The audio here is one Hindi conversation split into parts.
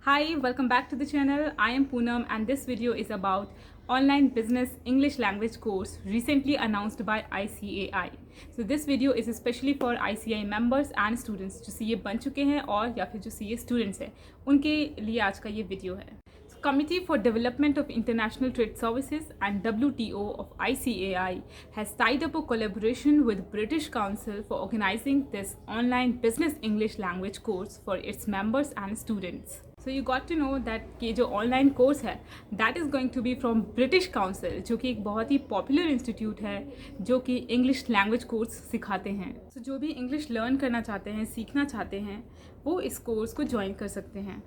Hi, welcome back to the channel. I am Poonam and this video is about online business English language course recently announced by ICAI. So this video is especially for ICAI members and students जो CA बन चुके हैं और या फिर जो CA students हैं उनके लिए आज का ये वीडियो है. So, Committee for Development of International Trade Services and WTO of ICAI has tied up a collaboration with British Council for organizing this online business English language course for its members and students. So you got to know that कि जो ऑनलाइन कोर्स है that is going to be from British Council, जो कि एक बहुत ही पॉपुलर इंस्टीट्यूट है जो कि इंग्लिश लैंग्वेज कोर्स सिखाते हैं. So जो भी इंग्लिश लर्न करना चाहते हैं, सीखना चाहते हैं, वो इस कोर्स को ज्वाइन कर सकते हैं.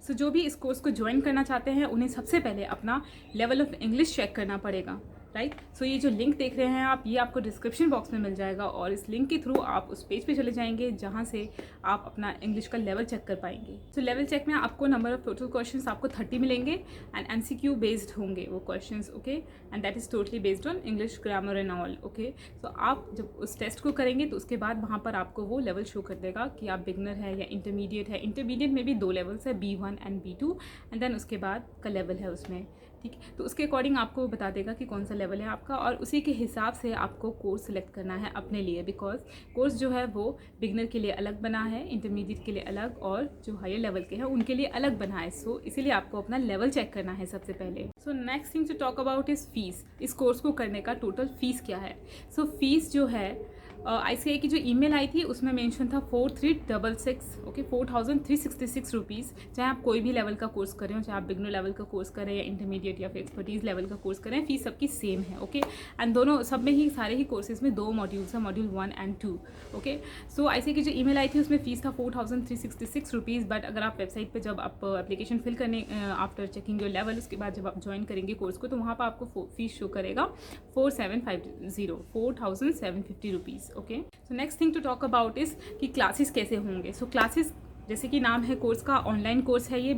So जो भी इस कोर्स को ज्वाइन करना चाहते हैं उन्हें सबसे पहले अपना लेवल ऑफ इंग्लिश चेक करना पड़ेगा. राइट. सो ये जो लिंक देख रहे हैं आप, ये आपको डिस्क्रिप्शन बॉक्स में मिल जाएगा और इस लिंक के थ्रू आप उस पेज पे चले जाएंगे जहाँ से आप अपना इंग्लिश का लेवल चेक कर पाएंगे. सो लेवल चेक में आपको नंबर ऑफ टोटल क्वेश्चंस आपको 30 मिलेंगे एंड MCQ बेस्ड होंगे वो questions. Okay, and that is totally based on English grammar and all. Okay, so आप जब उस टेस्ट को करेंगे तो उसके बाद वहाँ पर आपको वो लेवल शो कर देगा कि आप बिगनर है या इंटरमीडिएट है. इंटरमीडिएट में भी 2 लेवल्स है, B1 and B2, and then उसके बाद का लेवल है उसमें. ठीक है, तो उसके अकॉर्डिंग आपको बता देगा कि कौन सा लेवल है आपका और उसी के हिसाब से आपको कोर्स सिलेक्ट करना है अपने लिए. बिकॉज कोर्स जो है वो बिगनर के लिए अलग बना है, इंटरमीडिएट के लिए अलग और जो हायर लेवल के हैं उनके लिए अलग बना है. सो इसीलिए आपको अपना लेवल चेक करना है सबसे पहले. So next thing to talk about is fees. इस कोर्स को करने का टोटल फीस क्या है. सो फीस जो है ICAI की जो ईमेल आई थी उसमें मेंशन था 4366. Okay, 4366 rupees. चाहे आप कोई भी लेवल का कोर्स करें हो, चाहे आप बिगनर लेवल का कोर्स करें या इंटरमीडिएट या फिर एक्सपर्टीज़ लेवल का कोर्स करें, फीस सबकी सेम है. ओके, एंड दोनों सब में ही सारे ही कोर्सेज में 2 मॉड्यूल्स हैं, module 1 and 2. Okay, so ICAI की जो ईमेल आई थी उसमें फ़ीस था 4366 रुपीज़. बट अगर आप वेबसाइट पर जब आप एप्लीकेशन फिल करने आफ्टर चेकिंग योर लेवल, उसके बाद जब आप ज्वाइन करेंगे कोर्स को तो वहाँ पर आपको फीस शो करेगा 4750 rupees. Okay, so next thing to talk about is कि क्लासेस कैसे होंगे. सो क्लासेस जैसे कि नाम है कोर्स का, ऑनलाइन कोर्स है ये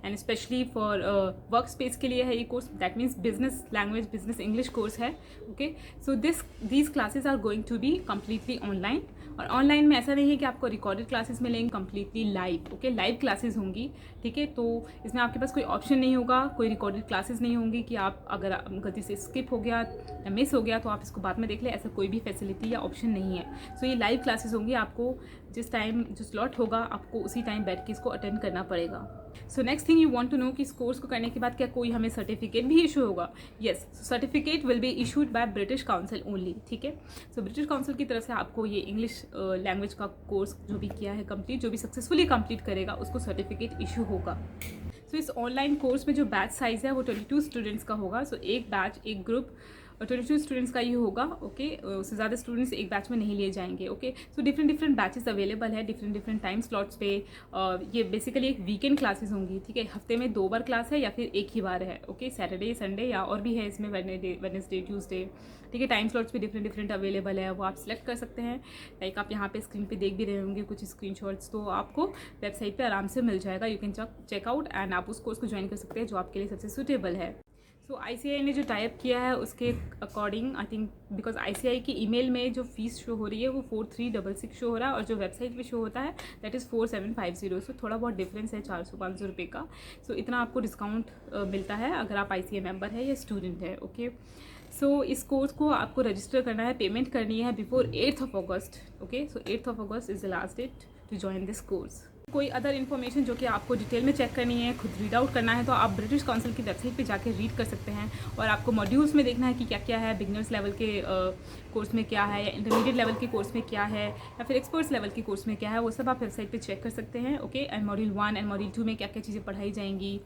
and specially for work space के लिए है ये course. That means business language, business English course है. Okay, so these classes are going to be completely online. और ऑनलाइन में ऐसा नहीं है कि आपको रिकॉर्डेड क्लासेस मिलेंगी, completely live. Okay, live classes होंगी. ठीक है, तो इसमें आपके पास कोई ऑप्शन नहीं होगा, कोई रिकॉर्डेड क्लासेस नहीं होंगी कि आप अगर गलती से स्किप हो गया या मिस हो गया तो आप इसको बाद में देख लें. ऐसा कोई भी फैसिलिटी या ऑप्शन नहीं है. सो ये लाइव क्लासेस होंगी. आपको जिस टाइम जो स्लॉट होगा आपको उसी टाइम बैठ के इसको अटेंड करना पड़ेगा. So next thing you want to know कि इस कोर्स को करने के बाद क्या कोई हमें सर्टिफिकेट भी इशू होगा. Yes, certificate will be issued by British council only. ठीक है, सो ब्रिटिश काउंसिल की तरफ से आपको ये इंग्लिश लैंग्वेज का कोर्स जो भी किया है कंप्लीट, जो भी सक्सेसफुली कंप्लीट करेगा उसको सर्टिफिकेट इशू होगा. सो इस ऑनलाइन कोर्स में जो बैच साइज़ है वो 22 स्टूडेंट्स का होगा. सो एक बैच, एक ग्रुप 22 स्टूडेंट्स का ये होगा. ओके, उससे ज़्यादा स्टूडेंट्स एक बैच में नहीं लिए जाएंगे. Okay, so different batches available है डिफरेंट टाइम स्लॉट्स पे. ये बेसिकली एक वीकेंड क्लासेस होंगी. ठीक है, हफ्ते में 2 बार क्लास है या फिर एक ही बार है. ओके, सैटरडे, संडे या और भी है इसमें वेडनेसडे, ट्यूसडे. ठीक है, टाइम स्लॉट्स पे डिफरेंट अवेलेबल है, वो आप सिलेक्ट कर सकते हैं. लाइक आप यहाँ पे स्क्रीन पे देख भी रहे होंगे कुछ स्क्रीनशॉट्स, तो आपको वेबसाइट पे आराम से मिल जाएगा. You can check out and आप उस कोर्स को ज्वाइन कर सकते हैं जो आपके लिए सबसे सूटेबल है. सो ICAI ने जो टाइप किया है उसके according I think, because ICAI की ईमेल में जो फीस शो हो रही है वो 4366 शो हो रहा है और जो वेबसाइट पे शो होता है दैट इज़ 4750. सो थोड़ा बहुत डिफरेंस है 400-500 रुपये का. सो इतना आपको डिस्काउंट मिलता है अगर आप ICAI मेंबर है या स्टूडेंट है. ओके, सो इस कोर्स को आपको रजिस्टर करना है, पेमेंट करनी है before 8th August. Okay, so 8th August is the last date to join this course. कोई अदर इन्फॉर्मेशन जो कि आपको डिटेल में चेक करनी है, खुद रीड आउट करना है, तो आप ब्रिटिश काउंसिल की वेबसाइट पे जाके रीड कर सकते हैं. और आपको मॉड्यूल्स में देखना है कि क्या क्या है, बिगनर्स लेवल के कोर्स में क्या है, या इंटरमीडिएट लेवल के कोर्स में क्या है, या फिर एक्सपर्ट्स लेवल के कोर्स में क्या है, वो सब आप वेबसाइट पे चेक कर सकते हैं. Okay, and module 1 and module 2 में क्या क्या चीज़ें पढ़ाई जाएंगी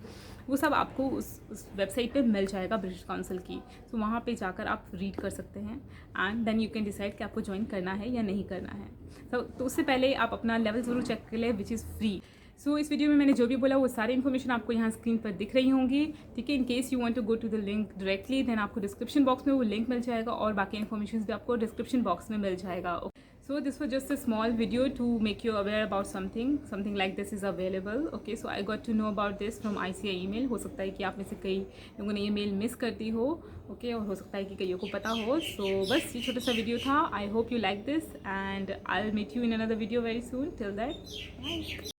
वो सब आपको उस वेबसाइट पे मिल जाएगा ब्रिटिश काउंसिल की. तो वहाँ पे जाकर आप रीड कर सकते हैं and then you can decide कि आपको ज्वाइन करना है या नहीं करना है. तो उससे पहले आप अपना लेवल ज़रूर चेक कर लें विच इज़ फ्री. सो इस वीडियो में मैंने जो भी बोला वो सारी इन्फॉर्मेशन आपको यहाँ स्क्रीन पर दिख रही होंगी. ठीक है, in case you want to go to the link directly then आपको डिस्क्रिप्शन बॉक्स में वो लिंक मिल जाएगा और बाकी इन्फॉर्मेशन भी आपको डिस्क्रिप्शन बॉक्स में मिल जाएगा. So this was just a small video to make you aware about something like this is available. Okay, so I got to know about this from ICAI email. हो सकता है कि आप में से कई लोगों ने ईमेल मिस कर दी हो. ओके, और हो सकता है कि कईयों को पता हो. सो बस ये छोटा सा वीडियो था. I hope you like this and I will meet you in another video very soon. Till that, bye.